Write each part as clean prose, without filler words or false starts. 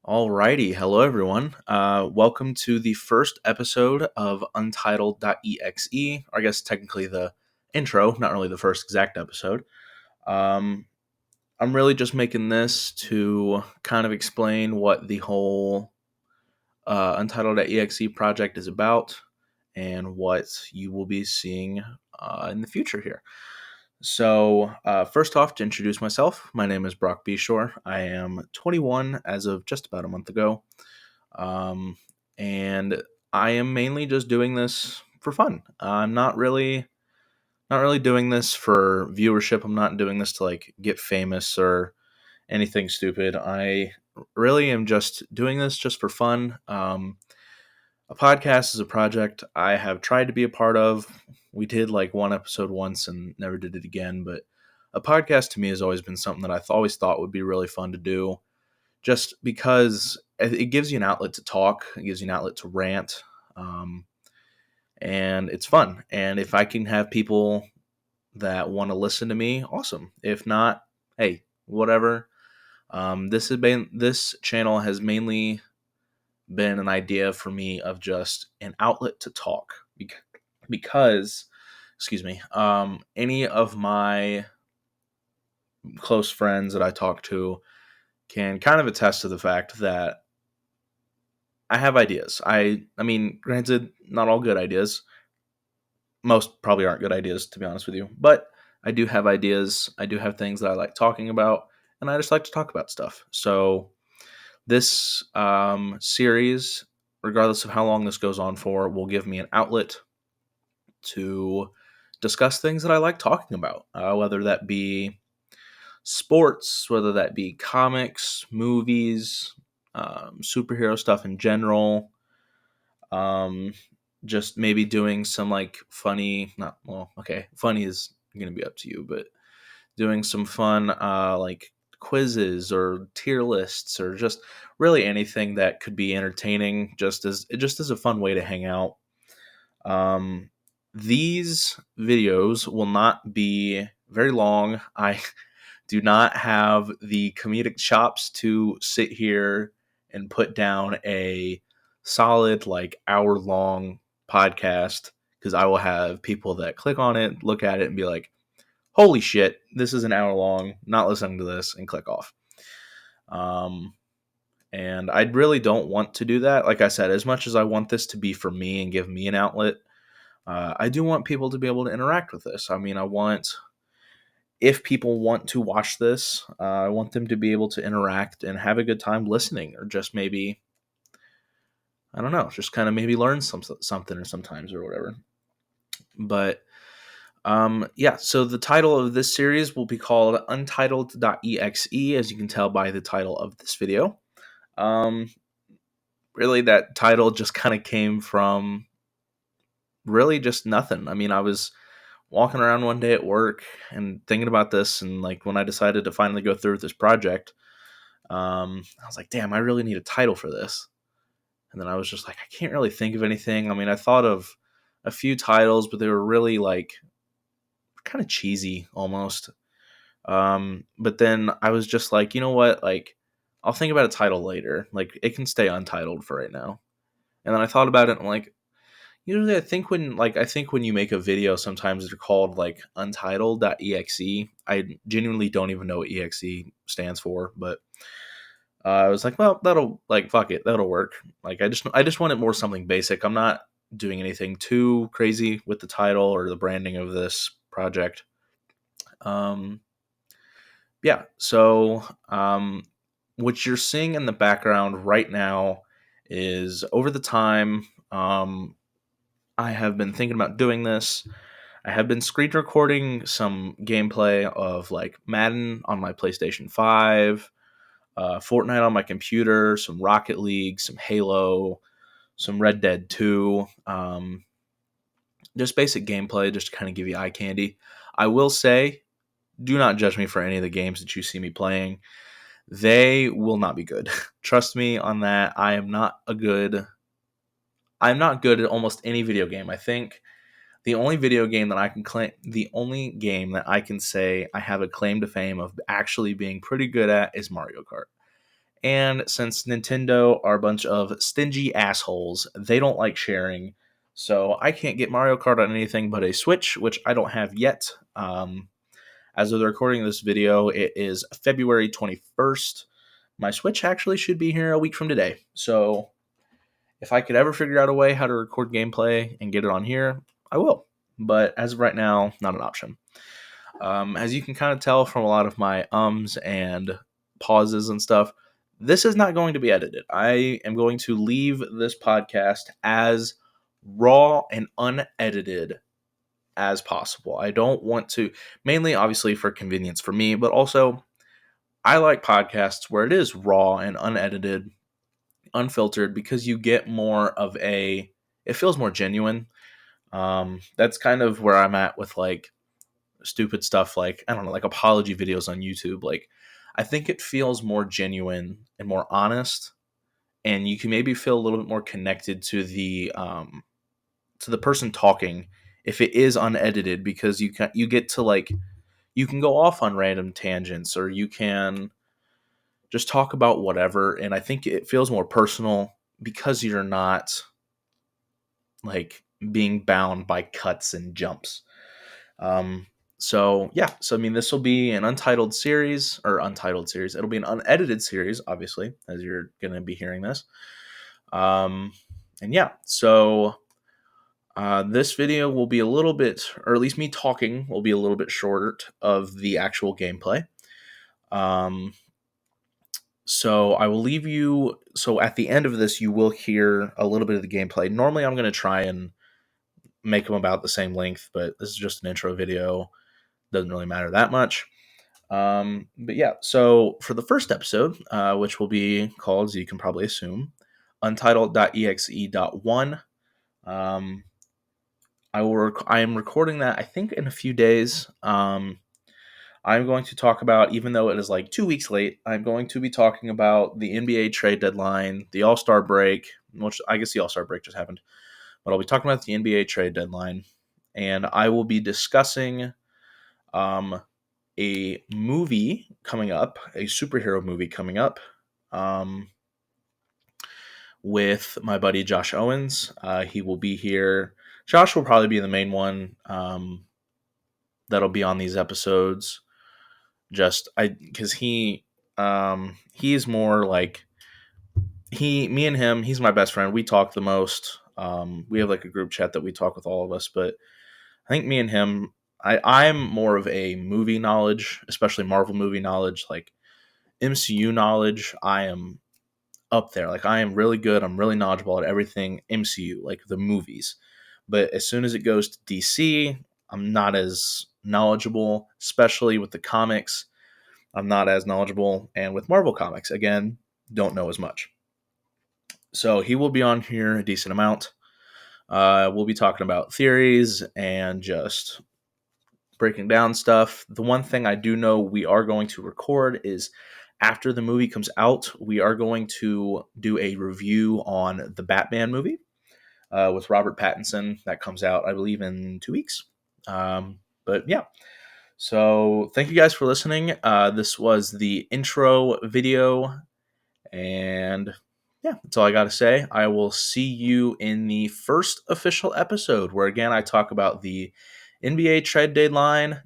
Alrighty, hello everyone. Welcome to the first episode of untitled.exe, or I guess technically the intro, not really the first exact episode. Um, I'm really just making this to kind of explain what the whole untitled.exe project is about and what you will be seeing in the future here. So, first off, to introduce myself, my name is Brock Beshore. I am 21 as of just about a month ago. Um, and I am mainly just doing this for fun. I'm not really doing this for viewership. I'm not doing this to like get famous or anything stupid. I really am just doing this just for fun. A podcast is a project I have tried to be a part of. We did like one episode once and never did it again, but a podcast to me has always been something that always thought would be really fun to do just because it gives you an outlet to talk, it gives you an outlet to rant, um, and it's fun. And if I can have people that want to listen to me, awesome. If not, hey, whatever. This channel has mainly been an idea for me of just an outlet to talk because excuse me, any of my close friends that I talk to can kind of attest to the fact that I have ideas. I mean, granted, not all good ideas. Most probably aren't good ideas, to be honest with you. But I do have ideas. I do have things that I like talking about, and I just like to talk about stuff. So this series, regardless of how long this goes on for, will give me an outlet to discuss things that I like talking about, whether that be sports, whether that be comics, movies, superhero stuff in general. Um, just maybe doing some like funny, not well, okay, funny is gonna be up to you, but doing some fun like quizzes or tier lists or just really anything that could be entertaining, just as a fun way to hang out. Um, these videos will not be very long. I do not have the comedic chops to sit here and put down a solid like hour long podcast because I will have people that click on it, look at it, and be like, "Holy shit, this is an hour long. Not listening to this," and click off. Um, and I really don't want to do that. Like I said, as much as I want this to be for me and give me an outlet, I do want people to be able to interact with this. I mean, if people want to watch this, I want them to be able to interact and have a good time listening, or just maybe, I don't know, just kind of maybe learn something or sometimes or whatever. But yeah, so the title of this series will be called untitled.exe, as you can tell by the title of this video. Um, really, that title just kind of came from really just nothing. I mean, I was walking around one day at work and thinking about this, and like when I decided to finally go through with this project, I was like, damn, I really need a title for this. And then I was just like, I can't really think of anything. I mean, I thought of a few titles, but they were really like kind of cheesy almost. But then I was just like, you know what? Like, I'll think about a title later. Like, it can stay untitled for right now. And then I thought about it, and I'm like, usually I think when you make a video, sometimes they're called like untitled.exe. I genuinely don't even know what exe stands for, but I was like, well, that'll like fuck it, that'll work. Like I just wanted more something basic. I'm not doing anything too crazy with the title or the branding of this project. Um, yeah. So what you're seeing in the background right now is over the time. I have been thinking about doing this. I have been screen recording some gameplay of like Madden on my PlayStation 5, Fortnite on my computer, some Rocket League, some Halo, some Red Dead 2. Just basic gameplay, just to kind of give you eye candy. I will say, do not judge me for any of the games that you see me playing. They will not be good. Trust me on that. I'm not good at almost any video game. I think the only game that I can say I have a claim to fame of actually being pretty good at is Mario Kart. And since Nintendo are a bunch of stingy assholes, they don't like sharing. So I can't get Mario Kart on anything but a Switch, which I don't have yet. As of the recording of this video, it is February 21st. My Switch actually should be here a week from today. So if I could ever figure out a way how to record gameplay and get it on here, I will. But as of right now, not an option. As you can kind of tell from a lot of my ums and pauses and stuff, this is not going to be edited. I am going to leave this podcast as raw and unedited as possible. I don't want to, mainly obviously for convenience for me, but also I like podcasts where it is raw and unedited, unfiltered, because you get more of it feels more genuine. That's kind of where I'm at with like stupid stuff like, I don't know, like apology videos on YouTube. Like, I think it feels more genuine and more honest, and you can maybe feel a little bit more connected to the person talking if it is unedited, because you get to like, you can go off on random tangents, or you can just talk about whatever, and I think it feels more personal because you're not like being bound by cuts and jumps. So yeah, so I mean, this will be an untitled series. It'll be an unedited series, obviously, as you're going to be hearing this. And yeah, so this video will be a little bit, or at least me talking will be a little bit short of the actual gameplay. So I will leave you. So at the end of this, you will hear a little bit of the gameplay. Normally, I'm going to try and make them about the same length, but this is just an intro video. Doesn't really matter that much. But yeah, so for the first episode, which will be called, as you can probably assume, untitled.exe.1, I am recording that, I think, in a few days. I'm going to talk about, even though it is like 2 weeks late, I'm going to be talking about the NBA trade deadline, the All-Star break, which I guess the All-Star break just happened, but I'll be talking about the NBA trade deadline, and I will be discussing a movie coming up, a superhero movie coming up, with my buddy Josh Owens. He will be here. Josh will probably be the main one that'll be on these episodes. Because he is more like me and him. He's my best friend. We talk the most. We have like a group chat that we talk with all of us, but I think me and him, I'm more of a movie knowledge, especially Marvel movie knowledge, like MCU knowledge. I am up there. Like, I am really good. I'm really knowledgeable at everything MCU, like the movies. But as soon as it goes to DC, I'm not as knowledgeable, especially with the comics. I'm not as knowledgeable. And with Marvel comics, again, don't know as much. So he will be on here a decent amount. We'll be talking about theories and just breaking down stuff. The one thing I do know we are going to record is after the movie comes out, we are going to do a review on the Batman movie with Robert Pattinson. That comes out, I believe, in 2 weeks. But yeah, so thank you guys for listening. This was the intro video, and yeah, that's all I got to say. I will see you in the first official episode, where again I talk about the NBA trade deadline,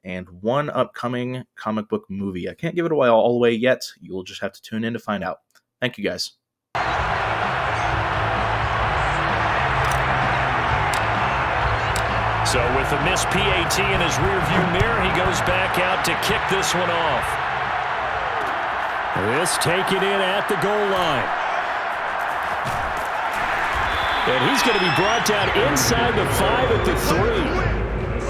and one upcoming comic book movie. I can't give it away all the way yet. You'll just have to tune in to find out. Thank you, guys. So with the missed PAT in his rearview mirror, he goes back out to kick this one off. This taken in at the goal line. And he's going to be brought down inside the 5 at the 3.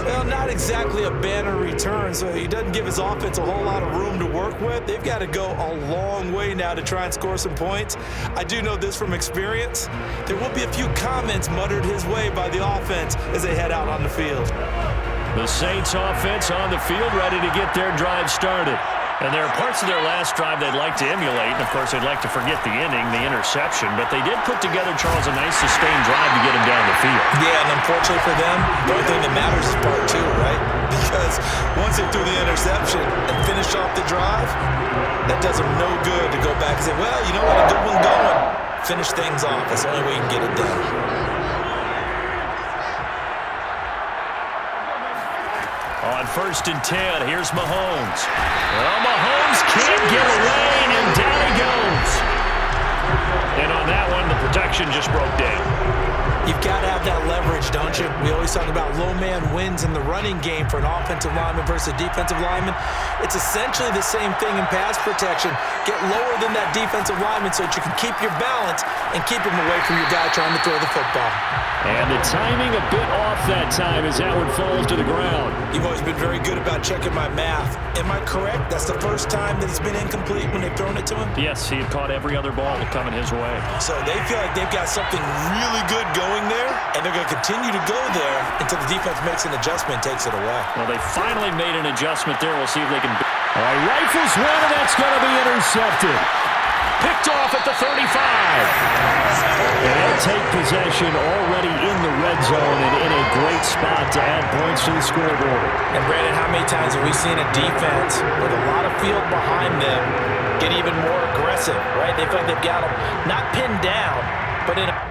Well, not exactly a banner return, so he doesn't give his offense a whole lot of room to work with. They've got to go a long way now to try and score some points. I do know this from experience. There will be a few comments muttered his way by the offense as they head out on the field. The Saints offense on the field, ready to get their drive started. And there are parts of their last drive they'd like to emulate. And, of course, they'd like to forget the ending, the interception. But they did put together, Charles, a nice sustained drive to get him down the field. Yeah, and unfortunately for them, the only thing that matters is part 2, right? Because once they threw the interception and finished finish off the drive, that does them no good to go back and say, well, you know what, a good one going. Finish things off. That's the only way you can get it done. On 1st and 10, here's Mahomes. Well, Mahomes can't get away, and down he goes. And on that one, the protection just broke down. You've got to have that leverage, don't you? We always talk about low man wins in the running game for an offensive lineman versus a defensive lineman. It's essentially the same thing in pass protection. Get lower than that defensive lineman so that you can keep your balance and keep him away from your guy trying to throw the football. And the timing a bit off that time as that one falls to the ground. You've always been very good about checking my math. Am I correct? That's the first time that he's been incomplete when they've thrown it to him? Yes, he had caught every other ball coming his way. So they feel like they've got something really good going there, and they're going to continue to go there until the defense makes an adjustment and takes it away. Well, they finally made an adjustment there. We'll see if they can... All right, rifles one, and that's going to be intercepted. Picked off at the 35. And they'll take possession already in the red zone and in a great spot to add points to the scoreboard. And Brandon, how many times have we seen a defense with a lot of field behind them get even more aggressive, right? They feel like they've got them not pinned down, but in a